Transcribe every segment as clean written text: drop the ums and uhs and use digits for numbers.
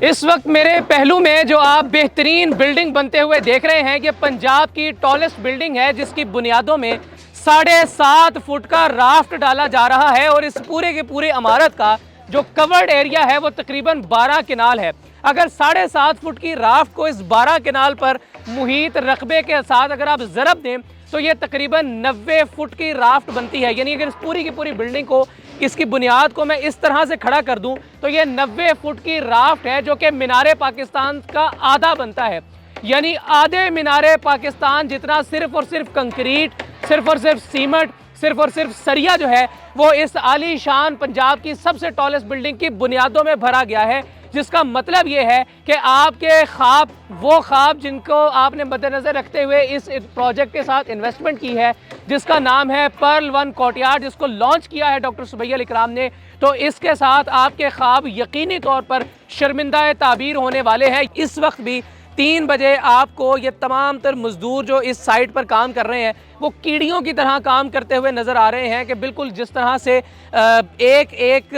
इस वक्त मेरे पहलू में जो आप बेहतरीन बिल्डिंग बनते हुए देख रहे हैं, ये पंजाब की टॉलेस्ट बिल्डिंग है जिसकी बुनियादों में 7.5 फुट का राफ्ट डाला जा रहा है और इस पूरे की पूरी इमारत का जो कवर्ड एरिया है वो तकरीबन 12 किनाल है। अगर 7.5 फुट की राफ्ट को इस 12 किनाल पर मुहित रकबे के साथ अगर आप ज़रब दें तो ये तकरीबन 90 फुट की राफ्ट बनती है। यानी अगर इस पूरी की पूरी बिल्डिंग को, इसकी बुनियाद को मैं इस तरह से खड़ा कर दूं तो ये 90 फुट की राफ्ट है जो कि मीनारे पाकिस्तान का आधा बनता है। यानी आधे मीनारे पाकिस्तान जितना सिर्फ और सिर्फ कंक्रीट, सिर्फ और सिर्फ सीमेंट, सिर्फ और सिर्फ सरिया जो है वो इस आलीशान पंजाब की सबसे टॉलेस्ट बिल्डिंग की बुनियादों में भरा गया है। जिसका मतलब ये है कि आपके ख्वाब, वो ख्वाब जिनको आपने मद्देनज़र रखते हुए इस प्रोजेक्ट के साथ इन्वेस्टमेंट की है, जिसका नाम है पर्ल वन कोर्टयार्ड, जिसको लॉन्च किया है डॉक्टर सुबैल इकराम ने, तो इसके साथ आपके ख्वाब यकीनी तौर पर शर्मिंदा ताबीर होने वाले हैं। इस वक्त भी 3 बजे आपको ये तमाम तर मजदूर जो इस साइट पर काम कर रहे हैं वो कीड़ियों की तरह काम करते हुए नज़र आ रहे हैं कि बिल्कुल जिस तरह से एक एक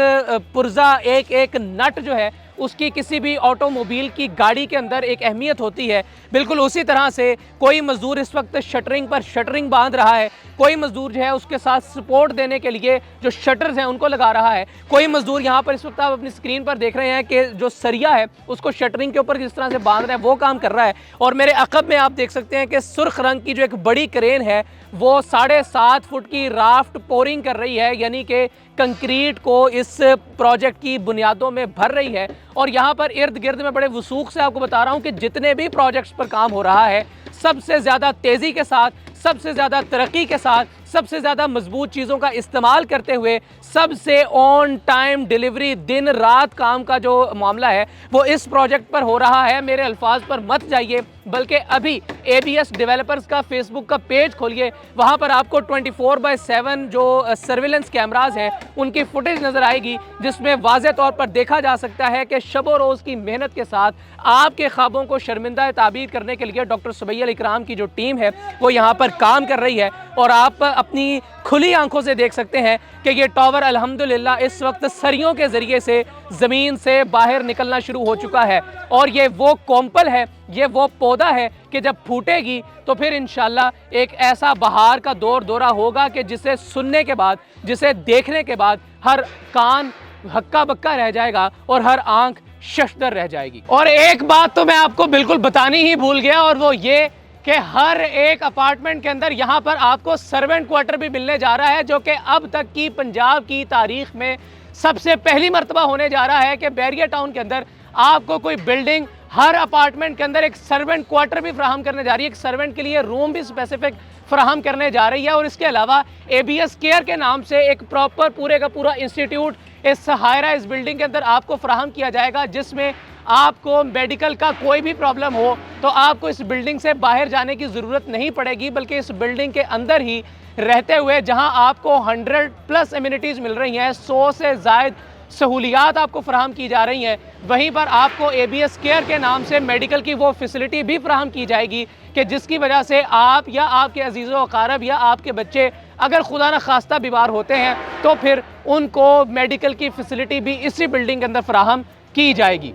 पुर्जा, एक एक नट जो है उसकी किसी भी ऑटोमोबाइल की गाड़ी के अंदर एक अहमियत होती है, बिल्कुल उसी तरह से कोई मजदूर इस वक्त शटरिंग पर शटरिंग बांध रहा है, कोई मजदूर जो है उसके साथ सपोर्ट देने के लिए जो शटर्स हैं उनको लगा रहा है, कोई मजदूर यहाँ पर इस वक्त आप अपनी स्क्रीन पर देख रहे हैं कि जो सरिया है उसको शटरिंग के ऊपर जिस तरह से बांध रहा है वो काम कर रहा है। और मेरे अकब में आप देख सकते हैं कि सुर्ख रंग की जो एक बड़ी क्रेन है वो 7.5 फुट की राफ्ट पोरिंग कर रही है, यानी कि कंक्रीट को इस प्रोजेक्ट की बुनियादों में भर रही है। और यहाँ पर इर्द गिर्द में बड़े वसूख से आपको बता रहा हूँ कि जितने भी प्रोजेक्ट्स पर काम हो रहा है सबसे ज़्यादा तेज़ी के साथ, सबसे ज़्यादा तरक्की के साथ, सबसे ज़्यादा मजबूत चीज़ों का इस्तेमाल करते हुए, सबसे ऑन टाइम डिलीवरी, दिन रात काम का जो मामला है वो इस प्रोजेक्ट पर हो रहा है। मेरे अल्फाज पर मत जाइए, बल्कि अभी ABS डेवलपर्स का फेसबुक का पेज खोलिए, वहाँ पर आपको 24/7 जो सर्विलेंस कैमराज हैं उनकी फुटेज नज़र आएगी, जिसमें वाज़ेह तौर पर देखा जा सकता है कि शबो रोज़ की मेहनत के साथ आपके ख्वाबों को शर्मिंदा ताबीर करने के लिए डॉक्टर सुबैल इकराम की जो टीम है वो यहाँ पर काम कर रही है। और आप अपनी खुली आंखों से देख सकते हैं कि ये टावर अल्हम्दुलिल्लाह इस वक्त सरियों के ज़रिए से ज़मीन से बाहर निकलना शुरू हो चुका है। और ये वो कोम्पल है, ये वो पौधा है कि जब फूटेगी तो फिर इंशाल्लाह एक ऐसा बहार का दौर दौरा होगा कि जिसे सुनने के बाद, जिसे देखने के बाद हर कान हक्का बक्का रह जाएगा और हर आंख शशदर रह जाएगी। और एक बात तो मैं आपको बिल्कुल बतानी ही भूल गया, और वो ये कि हर एक अपार्टमेंट के अंदर यहाँ पर आपको सर्वेंट क्वार्टर भी मिलने जा रहा है, जो कि अब तक की पंजाब की तारीख में सबसे पहली मर्तबा होने जा रहा है कि बैरियर टाउन के अंदर आपको कोई बिल्डिंग हर अपार्टमेंट के अंदर एक सर्वेंट क्वार्टर भी फराहम करने जा रही है, एक सर्वेंट के लिए रूम भी स्पेसिफिक फराहम करने जा रही है। और इसके अलावा ABS केयर के नाम से एक प्रॉपर पूरे का पूरा इंस्टीट्यूट इस हाई राइज बिल्डिंग के अंदर आपको फराहम किया जाएगा, जिसमें आपको मेडिकल का कोई भी प्रॉब्लम हो तो आपको इस बिल्डिंग से बाहर जाने की ज़रूरत नहीं पड़ेगी, बल्कि इस बिल्डिंग के अंदर ही रहते हुए, जहां आपको 100+ एमिनिटीज़ मिल रही हैं, 100 से ज़ायद सहूलियात आपको फराहम की जा रही हैं, वहीं पर आपको ABS केयर के नाम से मेडिकल की वो फैसिलिटी भी फराहम की जाएगी कि जिसकी वजह से आप या आपके अजीज़ व अक़ारब या आपके बच्चे अगर खुदा न खास्ता बीमार होते हैं तो फिर उनको मेडिकल की फैसिलिटी भी इसी बिल्डिंग के अंदर फराहम की जाएगी।